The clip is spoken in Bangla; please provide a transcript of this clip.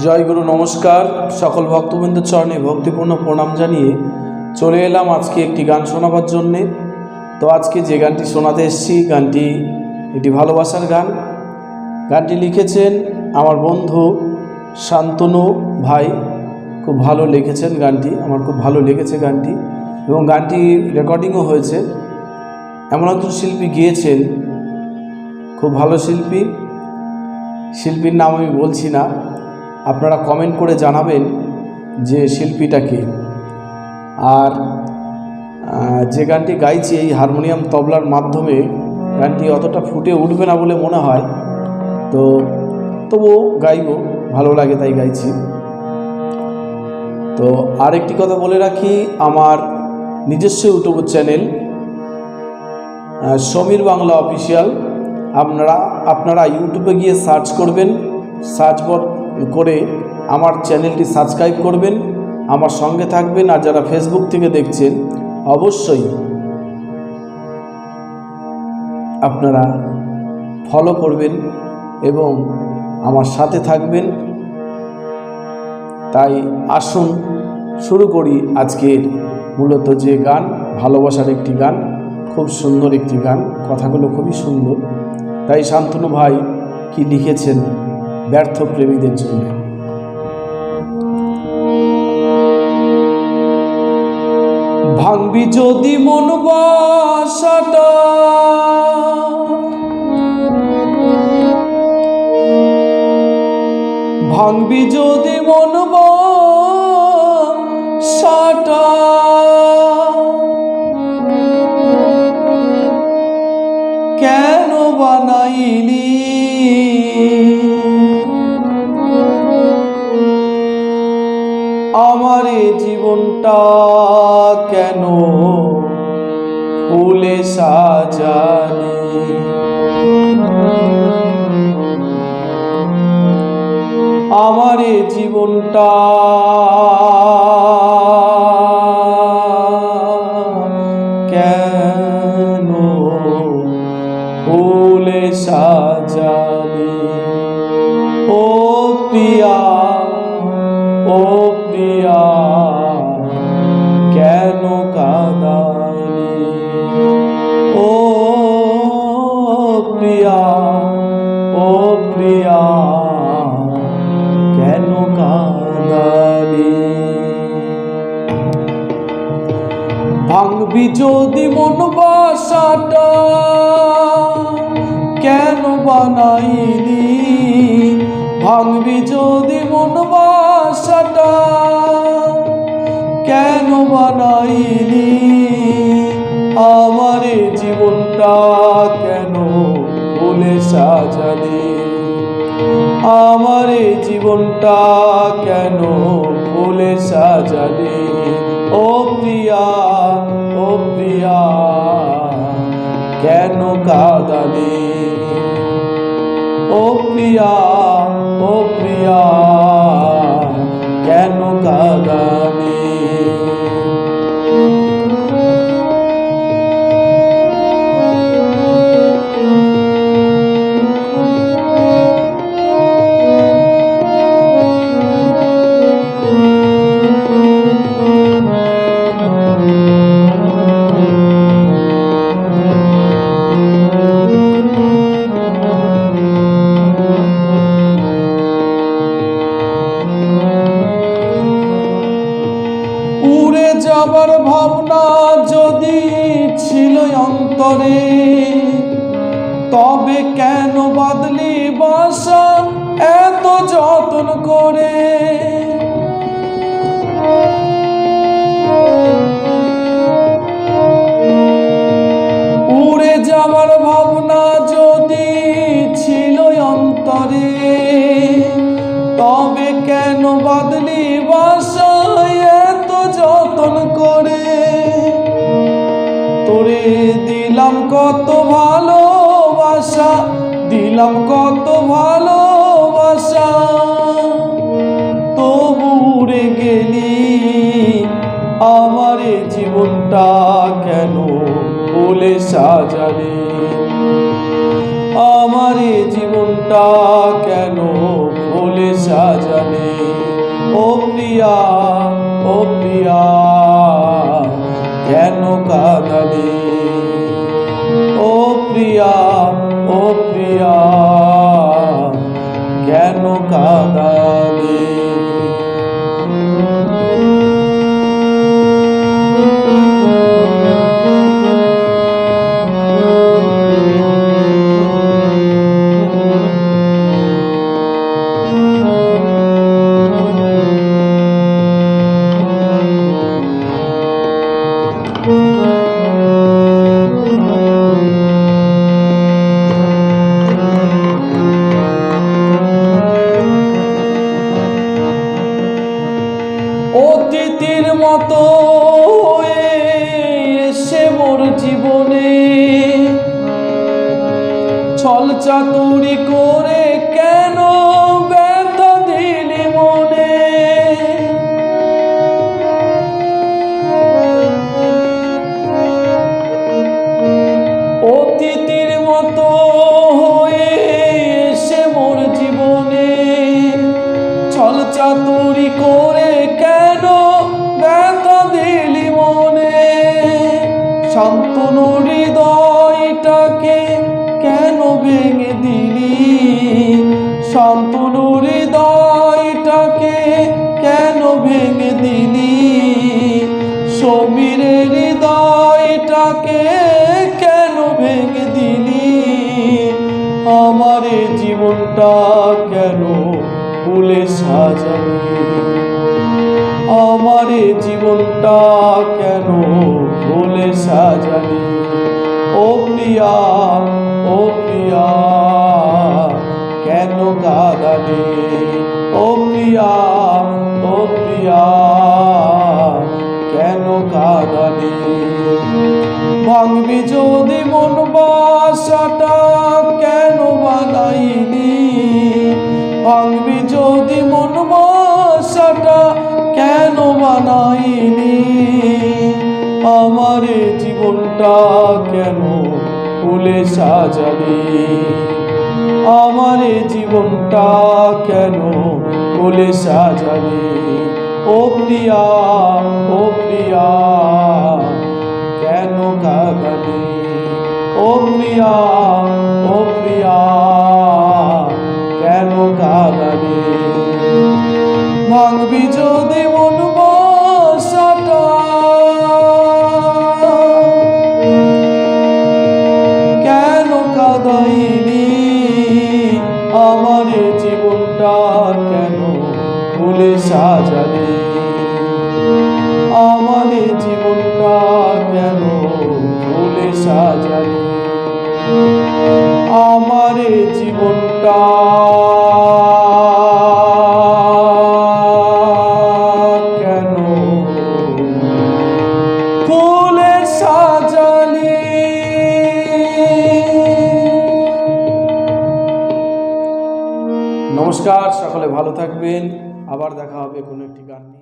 জয় গুরু নমস্কার। সকল ভক্তবৃন্দের চরণে ভক্তিপূর্ণ প্রণাম জানিয়ে চলে এলাম আজকে একটি গান শোনাবার জন্যে। তো আজকে যে গানটি শোনাতে এসেছি গানটি একটি ভালোবাসার গান। গানটি লিখেছেন আমার বন্ধু শান্তনু ভাই, খুব ভালো লিখেছেন গানটি, আমার খুব ভালো লেগেছে গানটি এবং গানটি রেকর্ডিংও হয়েছে। এমন একজন শিল্পী গিয়েছেন, খুব ভালো শিল্পী, শিল্পীর নাম আমি বলছি না, আপনারা কমেন্ট করে জানাবেন যে শিল্পীটা কে। আর যে গানটি গাইছি এই হারমোনিয়াম তবলার মাধ্যমে, গানটি অতটা ফুটে উঠবে না বলে মনে হয়, তো তবুও গাইব, ভালো লাগে তাই গাইছি। তো আর একটি কথা বলে রাখি, আমার নিজস্ব YouTube channel Samir Bangla official, আপনারা ইউটিউবে গিয়ে সার্চ করবেন, সার্চ করে আমার চ্যানেলটি সাবস্ক্রাইব করবেন, আমার সঙ্গে থাকবেন। আর যারা ফেসবুক থেকে দেখছেন অবশ্যই আপনারা ফলো করবেন এবং আমার সাথে থাকবেন। তাই আসুন শুরু করি আজকের মূলত যে গান, ভালোবাসার একটি গান, খুব সুন্দর একটি গান, কথাগুলো খুবই সুন্দর। তাই শান্তনু ভাই কি লিখেছেন ব্যর্থ প্রেমীদের জন্য। ভাঙবি যদি মন বাসাটা, ভাঙবি যদি মন বাসাটা, কেন বানাইলি আমার জীবনটা, কেন ফুলে সাজালি আমার জীবনটা, কেন ফুলে সাজালি। ও প্রিয়া, ও প্রিয়া, কেন কাঁদালি। ও প্রিয়া, ও প্রিয়া, কেন কাঁদালি। ভাঙবি যদি মন বাসাটা, কেন বানাইলি। ভাঙবি যদি মন বাসাটা, কেন বানাইলি আমার জীবনটা, কেন ফুলে সাজালি আমার জীবনটা, কেন ফুলে সাজালি। ও প্রিয়া, ও প্রিয়া, কেন কাঁদালি। ও প্রিয়া, ও প্রিয়া, কেন কাঁদালি। উড়ে যাবার ভাবনা যদি ছিল অন্তরে, তবে কেন বাঁধলি বাসা এত যত্ন করে। উড়ে যাবার ভাবনা যদি ছিল অন্তরে, তবে কেন বাঁধলি বাসা এত যত্ন করে। তোরে দিলাম কত ভালোবাসা, দিলাম কত ভালোবাসা, তবু উড়ে গেলি আমার জীবনটা, কেন ফুলে সাজালি আমার জীবনটা, কেন ফুলে সাজালি। কাঁদালে ও প্রিয়া, ও প্রিয়া কেন কাঁদালে, ও প্রিয়া, ও প্রিয়া কেন কাঁদালে। অতীতের মতো এসে মোর জীবনে ছল চাতুরি করে কেন ব্যথা দিলি মনে। অতীতের মতো হয়ে এসে মোর জীবনে ছল চাতুরি করে কেন ব্যথা দিলি মনে। শান্তনু হৃদয়টাকে কেন ভেঙে দিলি, শান্তনু হৃদয়টাকে কেন ভেঙে দিলি। সমীরের হৃদয়টাকে কেন ভেঙে দিলি। আমার জীবনটা কেন ফুলে সাজালি, আমার জীবনটা কেন ফুলে সাজালি। ও প্রিয়া, ও প্রিয়া কেন কাঁদালে, ও প্রিয়া, ও প্রিয়া কেন কাঁদালে। ভাঙবি যদি মন বাসাটা কেন বানাইলি, ভাঙবি যদি মন বাসাটা কেন বানাইলি। আমার জীবনটা কেন ফুলে সাজালি, আমার জীবনটা কেন ফুলে সাজালি। ও প্রিয়া, ও প্রিয়া কেন কাঁদালে, ও প্রিয়া, ও প্রিয়া কেন কাঁদালে। ভাঙবি যদি মন বাসাটা কেন কাঁদাইলি। আমার জীবনটা কেন ফুলে সাজালি, আমার জীবনটা কেন ফুলে সাজালি। আমার জীবনটা কেন ফুলে সাজালি। নমস্কার, সকলে ভালো থাকবেন। আবার দেখা হবে কোনো একটি গান নিয়ে।